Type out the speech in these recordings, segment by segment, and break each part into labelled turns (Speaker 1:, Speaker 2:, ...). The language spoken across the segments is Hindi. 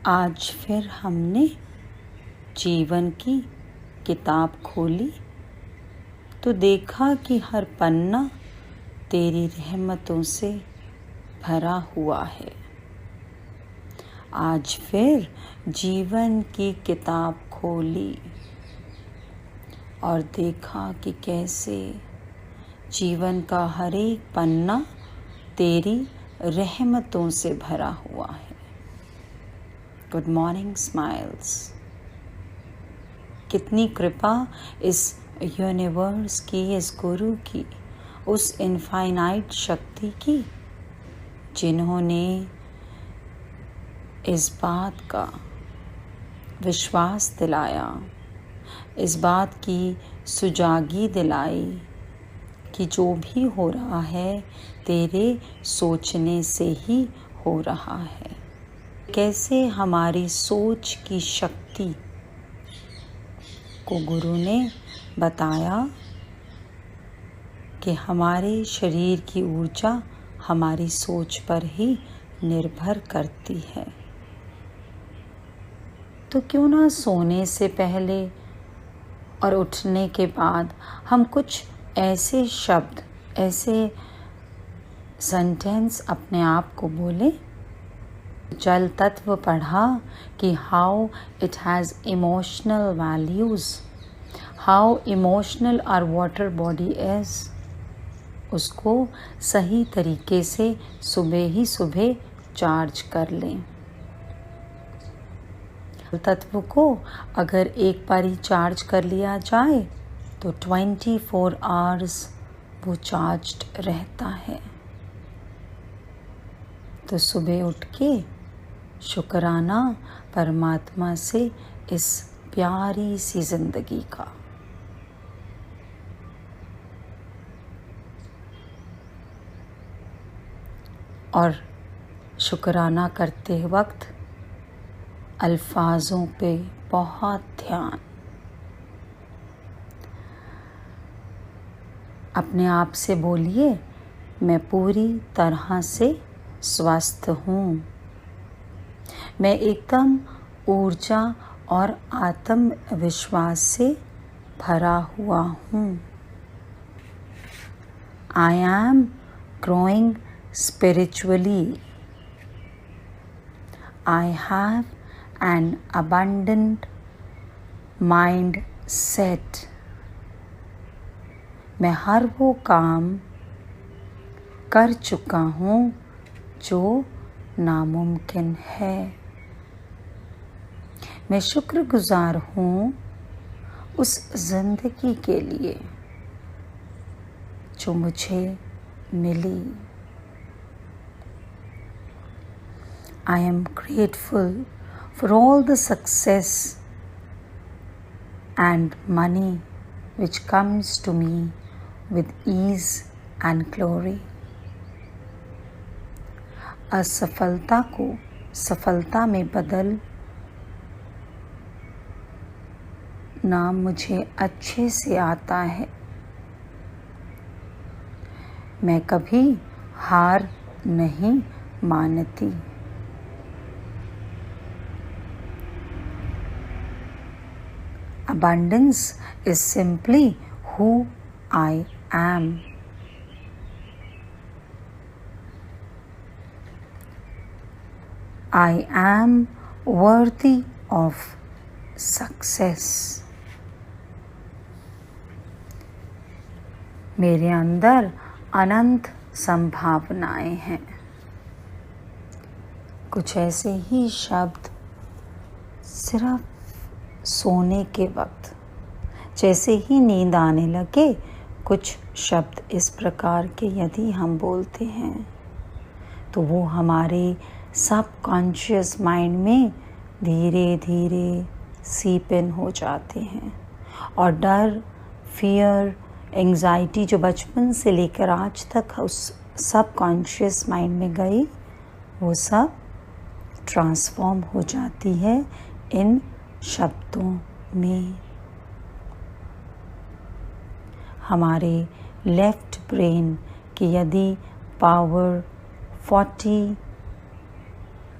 Speaker 1: आज फिर हमने जीवन की किताब खोली तो देखा कि हर पन्ना तेरी रहमतों से भरा हुआ है। आज फिर जीवन की किताब खोली और देखा कि कैसे जीवन का हर एक पन्ना तेरी रहमतों से भरा हुआ है। Good morning smiles. कितनी कृपा इस यूनिवर्स की, इस गुरु की, उस इनफाइनाइट शक्ति की, जिन्होंने इस बात का विश्वास दिलाया, इस बात की सुजागी दिलाई कि जो भी हो रहा है तेरे सोचने से ही हो रहा है। कैसे हमारी सोच की शक्ति को गुरु ने बताया कि हमारे शरीर की ऊर्जा हमारी सोच पर ही निर्भर करती है। तो क्यों ना सोने से पहले और उठने के बाद हम कुछ ऐसे शब्द, ऐसे सेंटेंस अपने आप को बोले। जल तत्व पढ़ा कि how it has emotional values, how emotional our water body is. उसको सही तरीके से सुबह ही सुबह चार्ज कर लें। तत्व को अगर एक बारी चार्ज कर लिया जाए तो 24 आवर्स वो चार्ज्ड रहता है। तो सुबह उठ के शुक्राना परमात्मा से इस प्यारी सी जिंदगी का। और शुक्राना करते वक्त अल्फाजों पे बहुत ध्यान। अपने आप से बोलिए, मैं पूरी तरह से स्वस्थ हूँ। मैं एकदम ऊर्जा और आत्मविश्वास से भरा हुआ हूँ। I am growing spiritually. I have an abundant mindset. मैं हर वो काम कर चुका हूँ जो नामुमकिन है। मैं शुक्रगुजार हूँ उस जिंदगी के लिए जो मुझे मिली। I am grateful for all the success and money which comes to me with ease and glory. असफलता को सफलता में बदल ना मुझे अच्छे से आता है। मैं कभी हार नहीं मानती। Abundance is simply who I am. I am worthy of success. मेरे अंदर अनंत संभावनाएं हैं। कुछ ऐसे ही शब्द सिर्फ सोने के वक्त, जैसे ही नींद आने लगे, कुछ शब्द इस प्रकार के यदि हम बोलते हैं तो वो हमारे सबकॉन्शियस माइंड में धीरे धीरे सीप इन हो जाते हैं। और डर, फियर, एंग्जाइटी जो बचपन से लेकर आज तक उस सबकॉन्शियस माइंड में गई, वो सब ट्रांसफॉर्म हो जाती है इन शब्दों में। हमारे लेफ्ट ब्रेन की यदि पावर 40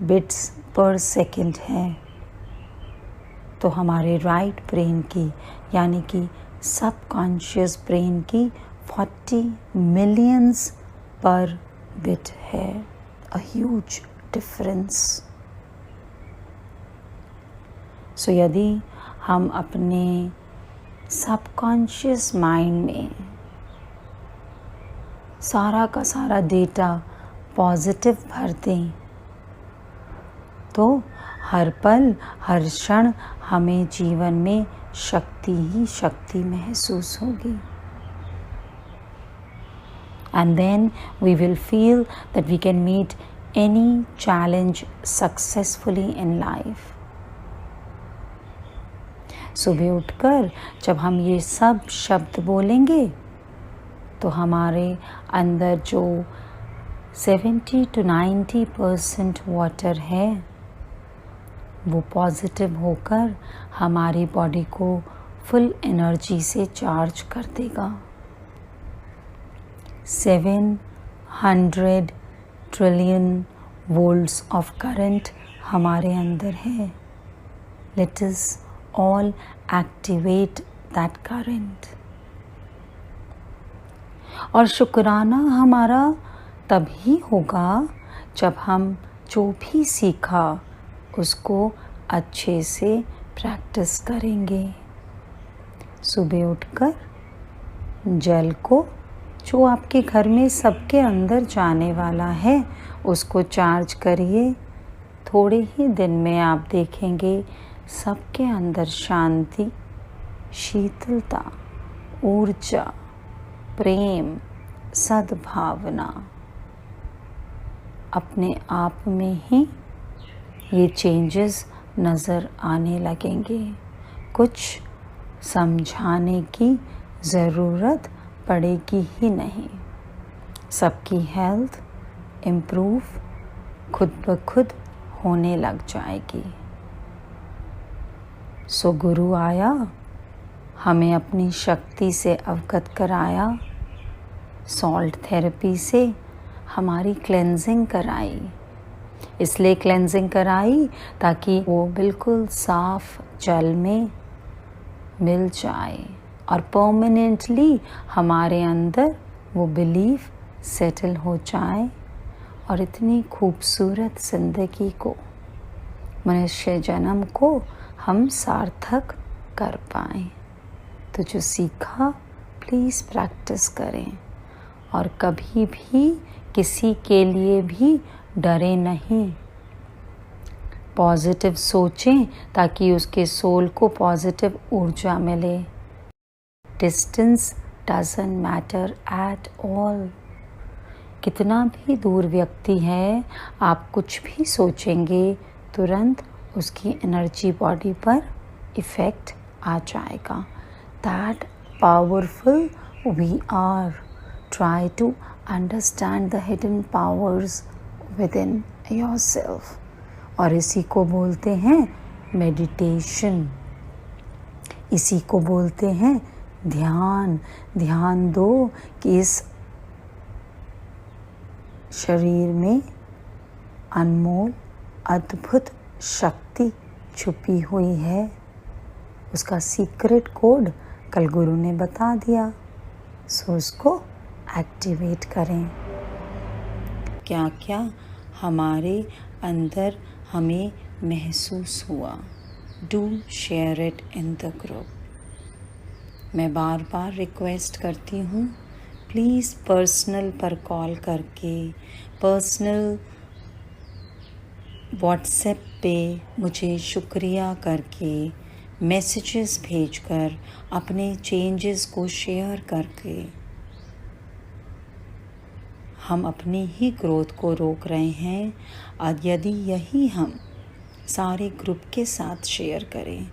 Speaker 1: बिट्स पर सेकंड है, तो हमारे राइट ब्रेन की यानी कि सबकॉन्शियस ब्रेन की 40 मिलियंस पर बिट है। A huge difference. सो यदि हम अपने सबकॉन्शियस माइंड में सारा का सारा डेटा पॉजिटिव भर दें तो हर पल हर क्षण हमें जीवन में शक्ति ही शक्ति महसूस होगी। And then we will feel that we can meet any challenge successfully in life. सुबह उठकर जब हम ये सब शब्द बोलेंगे तो हमारे अंदर जो 70 to 90% वाटर है वो पॉजिटिव होकर हमारी बॉडी को फुल एनर्जी से चार्ज कर देगा। 700 ट्रिलियन वोल्ट्स ऑफ करंट हमारे अंदर है। Let us all activate that current. और शुक्राना हमारा तभी होगा जब हम जो भी सीखा उसको अच्छे से प्रैक्टिस करेंगे। सुबह उठकर जल को जो आपके घर में सबके अंदर जाने वाला है उसको चार्ज करिए। थोड़े ही दिन में आप देखेंगे सबके अंदर शांति, शीतलता, ऊर्जा, प्रेम, सद्भावना अपने आप में ही ये चेंजेस नज़र आने लगेंगे। कुछ समझाने की ज़रूरत पड़ेगी ही नहीं। सबकी हेल्थ इम्प्रूव खुद ब खुद होने लग जाएगी। सो गुरु आया, हमें अपनी शक्ति से अवगत कराया। सॉल्ट थेरेपी से हमारी क्लेंजिंग कराई। इसलिए क्लेंजिंग कराई ताकि वो बिल्कुल साफ जल में मिल जाए और परमानेंटली हमारे अंदर वो बिलीफ सेटल हो जाए और इतनी खूबसूरत ज़िंदगी को, मनुष्य जन्म को हम सार्थक कर पाएँ। तो जो सीखा प्लीज़ प्रैक्टिस करें और कभी भी किसी के लिए भी डरे नहीं। पॉजिटिव सोचें ताकि उसके सोल को पॉजिटिव ऊर्जा मिले। Distance doesn't matter at all. कितना भी दूर व्यक्ति है, आप कुछ भी सोचेंगे तुरंत उसकी एनर्जी बॉडी पर इफ़ेक्ट आ जाएगा। That powerful we are. Try to understand the hidden powers within yourself. और इसी को बोलते हैं मेडिटेशन, इसी को बोलते हैं ध्यान। ध्यान दो कि इस शरीर में अनमोल अद्भुत शक्ति छुपी हुई है। उसका सीक्रेट कोड कल गुरु ने बता दिया। सो उसको एक्टिवेट करें। क्या क्या हमारे अंदर हमें महसूस हुआ, do share it in the group. मैं बार बार रिक्वेस्ट करती हूँ, प्लीज़ पर्सनल पर कॉल करके, पर्सनल व्हाट्सएप पे मुझे शुक्रिया करके, मैसेजेस भेजकर, अपने चेंजेस को शेयर करके हम अपनी ही ग्रोथ को रोक रहे हैं। और यदि यही हम सारे ग्रुप के साथ शेयर करें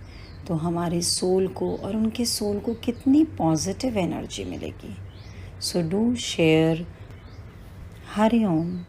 Speaker 1: तो हमारे सोल को और उनके सोल को कितनी पॉजिटिव एनर्जी मिलेगी। So do share. Hari Om.